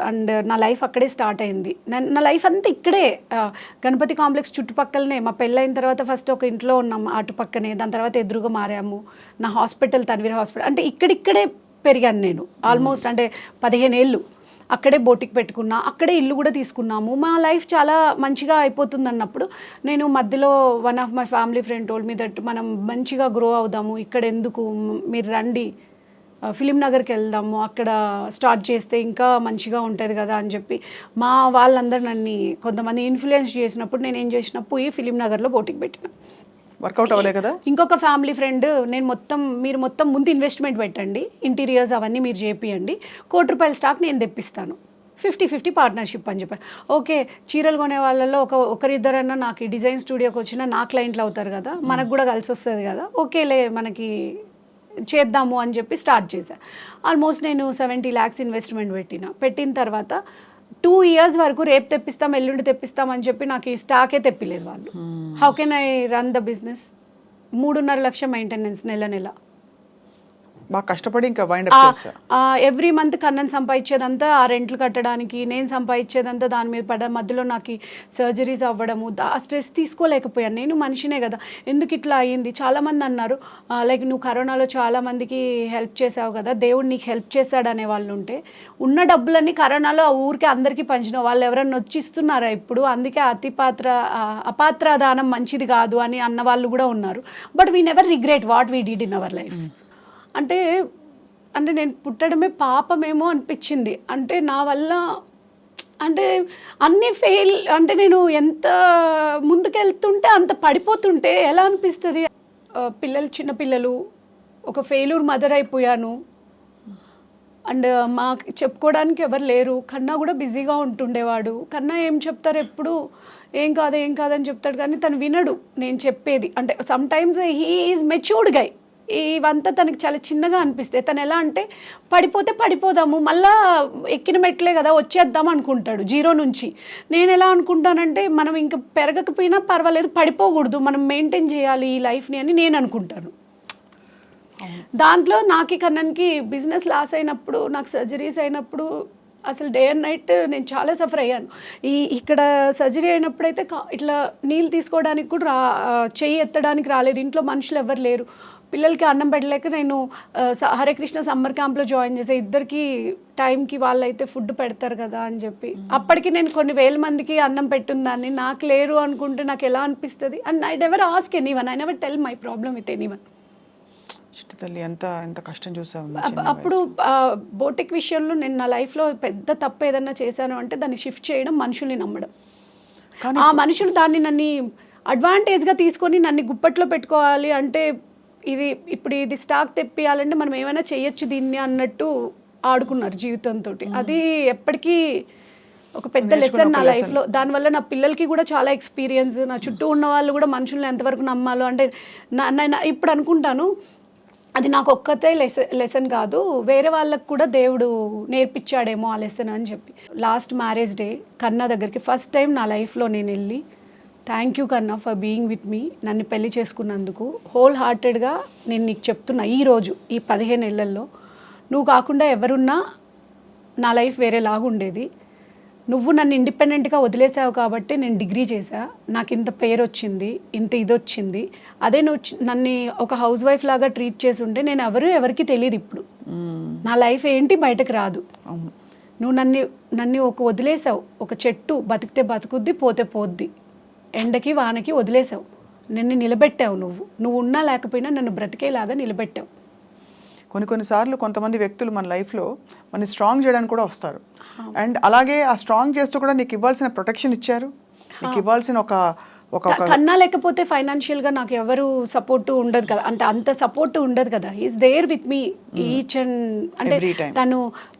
And నా life అక్కడే start అయింది. నా లైఫ్ అంతా ఇక్కడే గణపతి కాంప్లెక్స్ చుట్టుపక్కలనే. మా పెళ్ళైన తర్వాత ఫస్ట్ ఒక ఇంట్లో ఉన్నాం అటు పక్కనే, దాని తర్వాత ఎదురుగా మారాము. నా హాస్పిటల్ తన్వీర్ హాస్పిటల్, అంటే ఇక్కడిక్కడే పెరిగాను నేను ఆల్మోస్ట్. అంటే 15 ఏళ్ళు అక్కడే బోటిక్ పెట్టుకున్నా, అక్కడే ఇల్లు కూడా తీసుకున్నాము. మా లైఫ్ చాలా మంచిగా అయిపోతుంది అన్నప్పుడు నేను మధ్యలో one of my family friend told me that మనం మంచిగా గ్రో అవుదాము, ఇక్కడ ఎందుకు, మీరు రండి ఫిలిం నగర్కి వెళ్దాము, అక్కడ స్టార్ట్ చేస్తే ఇంకా మంచిగా ఉంటుంది కదా అని చెప్పి మా వాళ్ళందరూ నన్ను కొంతమంది ఇన్ఫ్లుయెన్స్ చేసినప్పుడు నేను ఏం చేసిన, పోయి ఫిలిం నగర్లో బోటిక్ పెట్టిన. వర్కౌట్ అవ్వలే కదా. ఇంకొక ఫ్యామిలీ ఫ్రెండ్, మీరు మొత్తం ముందు ఇన్వెస్ట్మెంట్ పెట్టండి, ఇంటీరియర్స్ అవన్నీ మీరు చేపియండి, ₹1,00,00,000 స్టాక్ నేను తెప్పిస్తాను, 50-50 పార్ట్నర్షిప్ అని చెప్పారు. ఓకే, చీరలు కొనే వాళ్ళలో ఒకరిద్దరన్నా నాకు ఈ డిజైన్ స్టూడియోకి వచ్చినా నా క్లయింట్లు అవుతారు కదా, మనకు కూడా కలిసి వస్తుంది కదా, ఓకేలే మనకి చేద్దాము అని చెప్పి స్టార్ట్ చేశాను. ఆల్మోస్ట్ నేను 70 lakhs ఇన్వెస్ట్మెంట్ పెట్టిన తర్వాత 2 years వరకు రేపు తెప్పిస్తాం ఎల్లుండి తెప్పిస్తాం అని చెప్పి నాకు ఈ స్టాకే తెప్పిలేదు వాళ్ళు. How can I run the business? 3.5 లక్షల మెయింటెనెన్స్ నెల. బాగా కష్టపడి ఇంకా వైండ్ అప్ చేశా. ఎవ్రీ మంత్ కన్నన్ సంపాదించేదంతా ఆ రెంట్లు కట్టడానికి, నేను సంపాదించేదంతా దాని మీద పడ్డ. మధ్యలో నాకు సర్జరీస్ అవ్వడము, ఆ స్ట్రెస్ తీసుకోలేకపోయాను. నేను మనిషినే కదా, ఎందుకు ఇట్లా అయ్యింది? చాలామంది అన్నారు లైక్ నువ్వు కరోనాలో చాలామందికి హెల్ప్ చేసావు కదా, దేవుడు నీకు హెల్ప్ చేశాడు అనే వాళ్ళు ఉంటే, ఉన్న డబ్బులన్నీ కరోనాలో ఆ ఊరికి అందరికీ పంచిన వాళ్ళు ఎవరన్నా వచ్చి ఇస్తున్నారా ఇప్పుడు? అందుకే అపాత్ర దానం మంచిది కాదు అని అన్న వాళ్ళు కూడా ఉన్నారు. But we never regret what we did in our life. అంటే నేను పుట్టడమే పాపమేమో అనిపించింది. అంటే నా వల్ల అంటే అన్నీ ఫెయిల్, అంటే నేను ఎంత ముందుకెళ్తుంటే అంత పడిపోతుంటే ఎలా అనిపిస్తుంది? చిన్నపిల్లలు, ఒక ఫెయిల్యూర్ మదర్ అయిపోయాను. అండ్ మాకు చెప్పుకోవడానికి ఎవరు లేరు. కన్నా కూడా బిజీగా ఉంటుండేవాడు. కన్నా ఏం చెప్తారు, ఎప్పుడు ఏం కాదని చెప్తాడు, కానీ తను వినడు నేను చెప్పేది. అంటే sometimes he is matured guy. ఇవంతా తనకి చాలా చిన్నగా అనిపిస్తే, తను ఎలా అంటే పడిపోదాము, మళ్ళా ఎక్కిన మెట్లే కదా వచ్చేద్దాం అనుకుంటాడు జీరో నుంచి. నేను ఎలా అనుకుంటానంటే మనం ఇంకా పెరగకపోయినా పర్వాలేదు, పడిపోకూడదు, మనం మెయింటైన్ చేయాలి ఈ లైఫ్ని అని నేను అనుకుంటాను. దాంట్లో నాకు కన్నన్కి బిజినెస్ లాస్ అయినప్పుడు, నాకు సర్జరీస్ అయినప్పుడు అసలు డే అండ్ నైట్ నేను చాలా సఫర్ అయ్యాను. ఇక్కడ సర్జరీ అయినప్పుడైతే ఇట్లా నీళ్ళు తీసుకోవడానికి కూడా చెయ్యి ఎత్తడానికి రాలేదు. ఇంట్లో మనుషులు ఎవరు లేరు. పిల్లలకి అన్నం పెట్టలేక నేను హరే కృష్ణ సమ్మర్ క్యాంప్లో జాయిన్ చేసే, ఇద్దరికి టైంకి వాళ్ళైతే ఫుడ్ పెడతారు కదా అని చెప్పి. అప్పటికి నేను కొన్ని వేల మందికి అన్నం పెట్టుందాన్ని. నాకు లేరు అనుకుంటే నాకు ఎలా అనిపిస్తుంది? And I never ask anyone, I never tell my problem with anyone. తల్లి ఎంత కష్టం చూసావు. అప్పుడు బోటిక్ విషయంలో నేను నా లైఫ్లో పెద్ద తప్పు ఏదన్నా చేశాను అంటే దాన్ని షిఫ్ట్ చేయడం, మనుషుల్ని నమ్మడం. ఆ మనుషులు దాన్ని నన్ను అడ్వాంటేజ్గా తీసుకొని నన్ను గుప్పట్లో పెట్టుకోవాలి అంటే, ఇప్పుడు ఇది స్టాక్ తెప్పియాలంటే మనం ఏమైనా చేయొచ్చు దీన్ని అన్నట్టు ఆడుకున్నారు జీవితంతో. అది ఎప్పటికీ ఒక పెద్ద లెసన్ నా లైఫ్లో. దానివల్ల నా పిల్లలకి కూడా చాలా ఎక్స్పీరియన్స్, నా చుట్టూ ఉన్న వాళ్ళు కూడా మనుషుల్ని ఎంతవరకు నమ్మాలో. అంటే ఇప్పుడు అనుకుంటాను అది నాకు ఒక్కతే లెసన్ కాదు, వేరే వాళ్ళకు కూడా దేవుడు నేర్పించాడేమో ఆ లెసన్ అని చెప్పి. లాస్ట్ మ్యారేజ్ డే కన్నా దగ్గరికి ఫస్ట్ టైం నా లైఫ్లో నేను వెళ్ళి, థ్యాంక్ యూ కన్నా ఫర్ బీయింగ్ విత్ మీ, నన్ను పెళ్లి చేసుకున్నందుకు హోల్ హార్టెడ్గా నేను నీకు చెప్తున్నా. ఈరోజు ఈ 15 ఏళ్లలో నువ్వు కాకుండా ఎవరున్నా నా లైఫ్ వేరేలాగా ఉండేది. నువ్వు నన్ను ఇండిపెండెంట్గా వదిలేసావు కాబట్టి నేను డిగ్రీ చేశా, నాకు ఇంత పేరు వచ్చింది, ఇంత ఇది వచ్చింది. అదే నువ్వు నన్ను ఒక హౌస్ వైఫ్ లాగా ట్రీట్ చేసి ఉంటే నేను ఎవరికి తెలియదు. ఇప్పుడు నా లైఫ్ ఏంటి బయటకు రాదు. నువ్వు నన్ను వదిలేసావు, ఒక చెట్టు బతికితే బతుకుద్ది, పోతే పోద్ది, ఎండకి వానకి వదిలేసావు, నన్ను నిలబెట్టావు. నువ్వు ఉన్నా లేకపోయినా నన్ను బ్రతికేలాగా నిలబెట్టావు. కొన్నిసార్లు కొంతమంది వ్యక్తులు మన లైఫ్లో మన స్ట్రాంగ్ చేయడానికి కూడా వస్తారు. అండ్ అలాగే ఆ స్ట్రాంగ్ చేస్తూ కూడా నీకు ఇవ్వాల్సిన ప్రొటెక్షన్ ఇచ్చారు, నీకు ఇవ్వాల్సిన కన్నా లేకపోతే ఫైనాన్షియల్గా నాకు ఎవరు సపోర్ట్ ఉండదు కదా, అంటే అంత సపోర్ట్ ఉండదు కదా. Is there with me each and, అంటే తను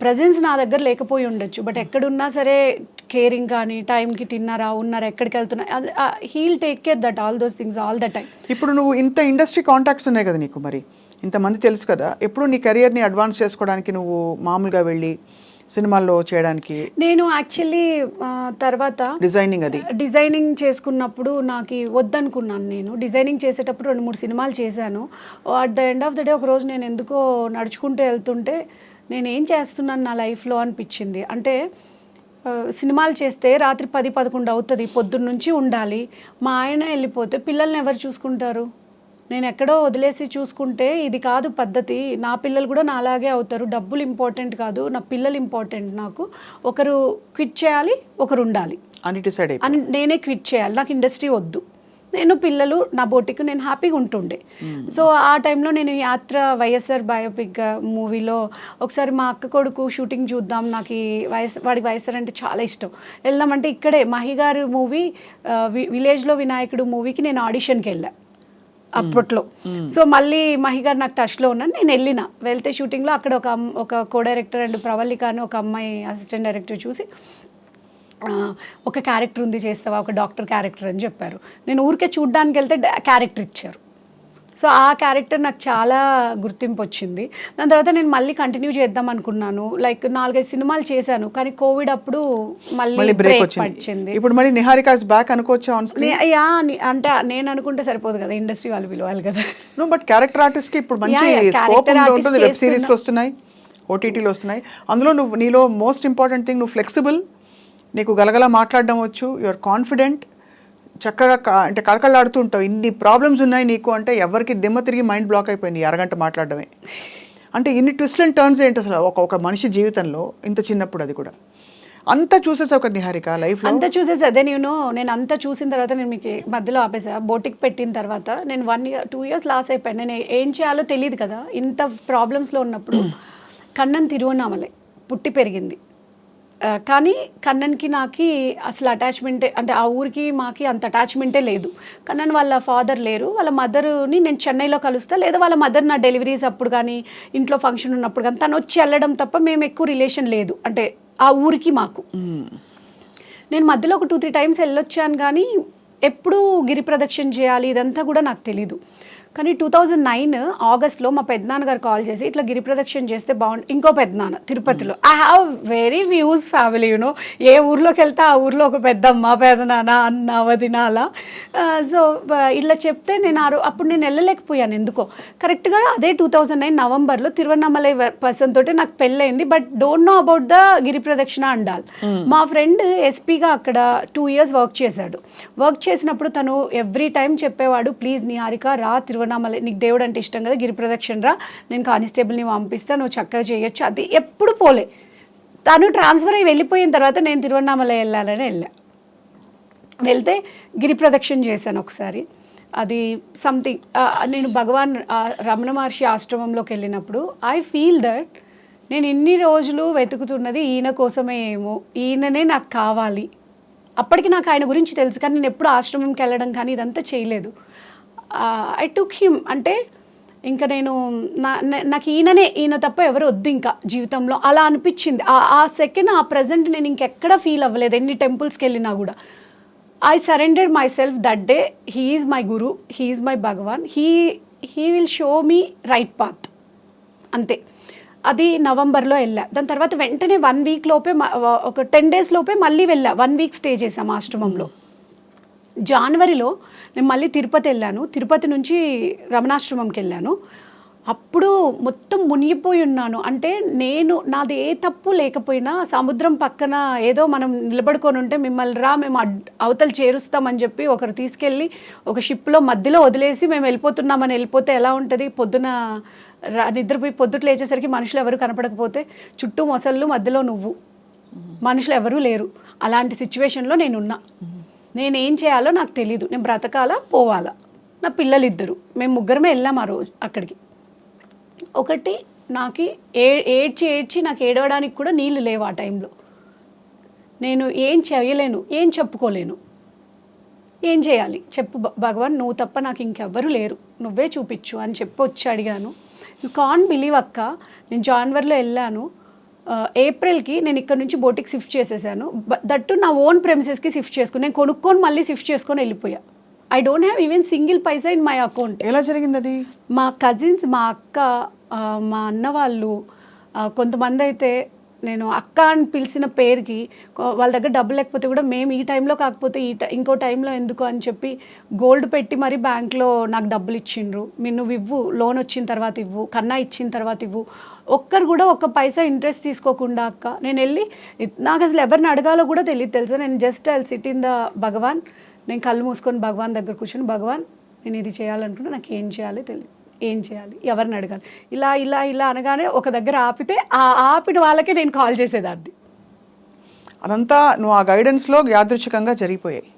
ప్రజెన్స్ నా దగ్గర లేకపోయి ఉండొచ్చు, బట్ ఎక్కడున్నా సరే కేరింగ్ కానీ, టైంకి తిన్నారా, ఉన్నారా, ఎక్కడికి వెళ్తున్నా, he'll take care that all those things all the time. ఇప్పుడు నువ్వు ఇంత ఇండస్ట్రీ కాంటాక్ట్స్ ఉన్నాయి కదా నీకు, మరి ఇంతమంది తెలుసు కదా, ఎప్పుడు నీ కెరియర్ని అడ్వాన్స్ చేసుకోవడానికి నువ్వు మామూలుగా వెళ్ళి సినిమాల్లో చేయడానికి? నేను యాక్చువల్లీ తర్వాత డిజైనింగ్ చేసుకున్నప్పుడు నాకు వద్దనుకున్నాను. నేను డిజైనింగ్ చేసేటప్పుడు 2-3 సినిమాలు చేశాను. At the end of the day ఒక రోజు నేను ఎందుకో నడుచుకుంటూ వెళ్తుంటే నేనేం చేస్తున్నాను నా లైఫ్లో అనిపించింది. అంటే సినిమాలు చేస్తే రాత్రి 10-11 అవుతుంది, పొద్దున్న నుంచి ఉండాలి. మా ఆయన వెళ్ళిపోతే పిల్లల్ని ఎవరు చూసుకుంటారు? నేను ఎక్కడో వదిలేసి చూసుకుంటే ఇది కాదు పద్ధతి. నా పిల్లలు కూడా నాలాగే అవుతారు. డబ్బులు ఇంపార్టెంట్ కాదు, నా పిల్లలు ఇంపార్టెంట్ నాకు. ఒకరు క్విట్ చేయాలి, ఒకరు ఉండాలి అని డిసైడ్ అని నేనే క్విట్ చేయాలి. నాకు ఇండస్ట్రీ వద్దు, నేను పిల్లలు నా బోటిక్ నేను హ్యాపీగా ఉంటుండే. సో ఆ టైంలో నేను యాత్ర వైఎస్ఆర్ బయోపిక్ మూవీలో ఒకసారి మా అక్క కొడుకు షూటింగ్ చూద్దాం, నాకు ఈ వాడికి వైఎస్ఆర్ అంటే చాలా ఇష్టం, వెళ్దామంటే ఇక్కడే మహి గారు మూవీ విలేజ్లో వినాయకుడు మూవీకి నేను ఆడిషన్కి వెళ్ళాను అప్పట్లో. సో మళ్ళీ మహి గారు నాకు టచ్లో ఉన్నాను, నేను వెళ్తే షూటింగ్లో అక్కడ ఒక కో డైరెక్టర్ అండ్ ప్రవల్లిక అని ఒక అమ్మాయి అసిస్టెంట్ డైరెక్టర్ చూసి ఒక క్యారెక్టర్ ఉంది చేస్తావా, ఒక డాక్టర్ క్యారెక్టర్ అని చెప్పారు. నేను ఊరికే చూడ్డానికి వెళ్తే క్యారెక్టర్ ఇచ్చారు. సో ఆ క్యారెక్టర్ నాకు చాలా గుర్తింపు వచ్చింది. దాని తర్వాత నేను మళ్ళీ కంటిన్యూ చేద్దాం అనుకున్నాను, లైక్ 4-5 సినిమాలు చేశాను, కానీ కోవిడ్ అప్పుడు మళ్ళీ బ్రేక్ వచ్చింది. ఇప్పుడు మళ్ళీ నిహారిక ఇస్ బ్యాక్ అనుకోవచ్చా ఆన్ స్క్రీన్? అంటే నేను అనుకుంటే సరిపోదు కదా, ఇండస్ట్రీ వాళ్ళు పిలవాలి కదా. నో, బట్ క్యారెక్టర్ ఆర్టిస్ట్ కి ఇప్పుడు మంచి స్కోప్ ఉంటుంది. వెబ్ సిరీస్లు వస్తున్నాయి, ఓటీటీలు వస్తున్నాయి. అందులో నువ్వు నీలో మోస్ట్ ఇంపార్టెంట్ థింగ్, నువ్వు ఫ్లెక్సిబుల్, నీకు గలగల మాట్లాడడం వచ్చు, యువర్ కాన్ఫిడెంట్, చక్కగా అంటే కళకళలాడుతూ ఉంటావు. ఇన్ని ప్రాబ్లమ్స్ ఉన్నాయి నీకు అంటే ఎవరికి దిమ్మ తిరిగి మైండ్ బ్లాక్ అయిపోయింది అరగంట మాట్లాడడమే. అంటే ఇన్ని ట్విస్ట్ అండ్ టర్న్స్ ఏంటి అసలు ఒక మనిషి జీవితంలో ఇంత చిన్నప్పుడు? అది కూడా అంతా చూసేసా ఒక నిహారిక లైఫ్లో అంతా చూసేసి. అదే నేను అంతా చూసిన తర్వాత నేను మీకు మధ్యలో ఆపేసా. బోటిక్ పెట్టిన తర్వాత నేను 1-2 ఇయర్స్ లాస్ అయిపోయాను. నేను ఏం చేయాలో తెలియదు కదా, ఇంత ప్రాబ్లమ్స్లో ఉన్నప్పుడు. కన్నన్ తిరువన్నామలై పుట్టి పెరిగింది, కానీ కన్నన్కి నాకి అసలు అటాచ్మెంటే, అంటే ఆ ఊరికి మాకి అంత అటాచ్మెంటే లేదు. కన్నన్ వాళ్ళ ఫాదర్ లేరు, వాళ్ళ మదర్ని నేను చెన్నైలో కలుస్తా, లేదా వాళ్ళ మదర్ నా డెలివరీస్ అప్పుడు కానీ ఇంట్లో ఫంక్షన్ ఉన్నప్పుడు కానీ తను వచ్చి వెళ్ళడం తప్ప మేము ఎక్కువ రిలేషన్ లేదు, అంటే ఆ ఊరికి మాకు. నేను మధ్యలో ఒక 2-3 టైమ్స్ వెళ్ళొచ్చాను, కానీ ఎప్పుడు గిరి ప్రదక్షిణ చేయాలి ఇదంతా కూడా నాకు తెలీదు. కానీ 2009 ఆగస్ట్లో మా పెద్దనాన్నగారు కాల్ చేసి ఇట్లా గిరి ప్రదక్షిణ చేస్తే బాగుంటుంది. ఇంకో పెద్దనాన్న తిరుపతిలో, I have very views family, you know, ఏ ఊర్లోకి వెళ్తే ఆ ఊర్లో ఒక పెద్దమ్మ, పెద్దనాన్న, అన్న, వదిన అలా. సో ఇట్లా చెప్తే నేను అప్పుడు నేను వెళ్ళలేకపోయాను ఎందుకో. కరెక్ట్గా అదే 2009 నవంబర్లో తిరువన్నామలై పర్సన్ తోటి నాకు పెళ్ళయింది, but don't know about the giri pradakshina అండాలి. మా ఫ్రెండ్ ఎస్పీగా అక్కడ 2 ఇయర్స్ వర్క్ చేశాడు. వర్క్ చేసినప్పుడు తను ఎవ్రీ టైం చెప్పేవాడు, ప్లీజ్ నిహారిక రా తిరువన్నామలై, నీకు దేవుడు అంటే ఇష్టం కదా, గిరి ప్రదక్షిణ రా, నేను కానిస్టేబుల్ని పంపిస్తా, నువ్వు చక్కగా చేయొచ్చు. అది ఎప్పుడు పోలే. తను ట్రాన్స్ఫర్ అయ్యి వెళ్ళిపోయిన తర్వాత నేను తిరువన్నామలై వెళ్ళాలని వెళ్తే గిరి ప్రదక్షిణ చేశాను ఒకసారి. అది సంథింగ్, నేను భగవాన్ రమణ మహర్షి ఆశ్రమంలోకి వెళ్ళినప్పుడు ఐ ఫీల్ దట్ నేను ఇన్ని రోజులు వెతుకుతున్నది ఈయన కోసమే ఏమో, ఈయననే నాకు కావాలి. అప్పటికి నాకు ఆయన గురించి తెలుసు, కానీ నేను ఎప్పుడు ఆశ్రమంకి వెళ్ళడం కానీ ఇదంతా చేయలేదు. ఐ టుక్ హిమ్, అంటే ఇంకా నాకు ఈయన తప్ప ఎవరు వద్దు ఇంకా జీవితంలో, అలా అనిపించింది. ఆ సెకండ్, ఆ ప్రజెంట్ నేను ఇంకెక్కడ ఫీల్ అవ్వలేదు. ఎన్ని టెంపుల్స్కి వెళ్ళినా కూడా I surrender myself that day. He is my guru, he is my Bhagwan, he will show me right path, అంతే. అది నవంబర్లో వెళ్ళా. దాని తర్వాత వెంటనే 1 వీక్ లోపే, ఒక 10 డేస్ లోపే మళ్ళీ వెళ్ళా. 1 వీక్ స్టే చేసాం ఆశ్రమంలో. జనవరిలో నేను మళ్ళీ తిరుపతి వెళ్ళాను. తిరుపతి నుంచి రమణాశ్రమంకి వెళ్ళాను. అప్పుడు మొత్తం మునిగిపోయి ఉన్నాను. అంటే నాది ఏ తప్పు లేకపోయినా సముద్రం పక్కన ఏదో మనం నిలబడుకొని ఉంటే మిమ్మల్ని మేము అవతల చేరుస్తామని చెప్పి ఒకరు తీసుకెళ్ళి ఒక షిప్లో మధ్యలో వదిలేసి మేము వెళ్ళిపోతున్నామని వెళ్ళిపోతే ఎలా ఉంటుంది? పొద్దున నిద్రపోయి పొద్దుట లేచేసరికి మనుషులు ఎవరు కనపడకపోతే, చుట్టూ మొసళ్ళు, మధ్యలో నువ్వు, మనుషులు ఎవరూ లేరు. అలాంటి సిచ్యువేషన్లో నేనున్నా. నేనేం చేయాలో నాకు తెలీదు. నేను బ్రతకాలా పోవాలా? నా పిల్లలు 2, మేము ముగ్గురమే వెళ్ళాం ఆ రోజు అక్కడికి. ఒకటి, నాకు ఏడ్చి నాకు ఏడవడానికి కూడా నీళ్ళు లేవు ఆ టైంలో. నేను ఏం చేయలేను, ఏం చెప్పుకోలేను. ఏం చేయాలి చెప్పు భగవాన్, నువ్వు తప్ప నాకు ఇంకెవ్వరూ లేరు, నువ్వే చూపించు అని చెప్పి వచ్చి అడిగాను. యు కాంట్ బిలీవ్ అక్క, నేను జనవరిలో వెళ్ళాను, ఏప్రిల్కి నేను ఇక్కడ నుంచి బోటిక్ షిఫ్ట్ చేసేసాను. దట్టు నా ఓన్ ప్రెమిసెస్కి షిఫ్ట్ చేసుకుని, నేను కొనుక్కొని మళ్ళీ షిఫ్ట్ చేసుకొని వెళ్ళిపోయా. I don't have even single paisa in my account. ఎలా జరిగింది అది? మా కజిన్స్, మా అక్క, మా అన్న వాళ్ళు, కొంతమంది అయితే నేను అక్క అని పిలిచిన పేరుకి వాళ్ళ దగ్గర డబ్బులు లేకపోతే కూడా మేము ఈ టైంలో కాకపోతే ఇంకో టైంలో ఎందుకు అని చెప్పి గోల్డ్ పెట్టి మరి బ్యాంక్లో నాకు డబ్బులు ఇచ్చిండ్రు. నువ్వు ఇవ్వు, లోన్ వచ్చిన తర్వాత ఇవ్వు, కన్నా ఇచ్చిన తర్వాత ఇవ్వు. ఒక్కరు కూడా ఒక్క పైసా ఇంట్రెస్ట్ తీసుకోకుండా అక్క నేను వెళ్ళి నాకు అసలు ఎవరిని అడగాలో కూడా తెలియదు తెలుసా. నేను just I sit in the Bhagavan, నేను కళ్ళు మూసుకొని భగవాన్ దగ్గర కూర్చొని, భగవాన్ నేను ఇది చేయాలనుకుంటే నాకు ఏం చేయాలి తెలియదు, ఏం చేయాలి, ఎవరిని అడగాలి, ఇలా ఇలా ఇలా అనగానే ఒక దగ్గర ఆపితే ఆ ఆపిన వాళ్ళకే నేను కాల్ చేసేదాన్ని. అదంతా నువ్వు ఆ గైడెన్స్లో యాదృచ్ఛికంగా జరిగిపోయాయి.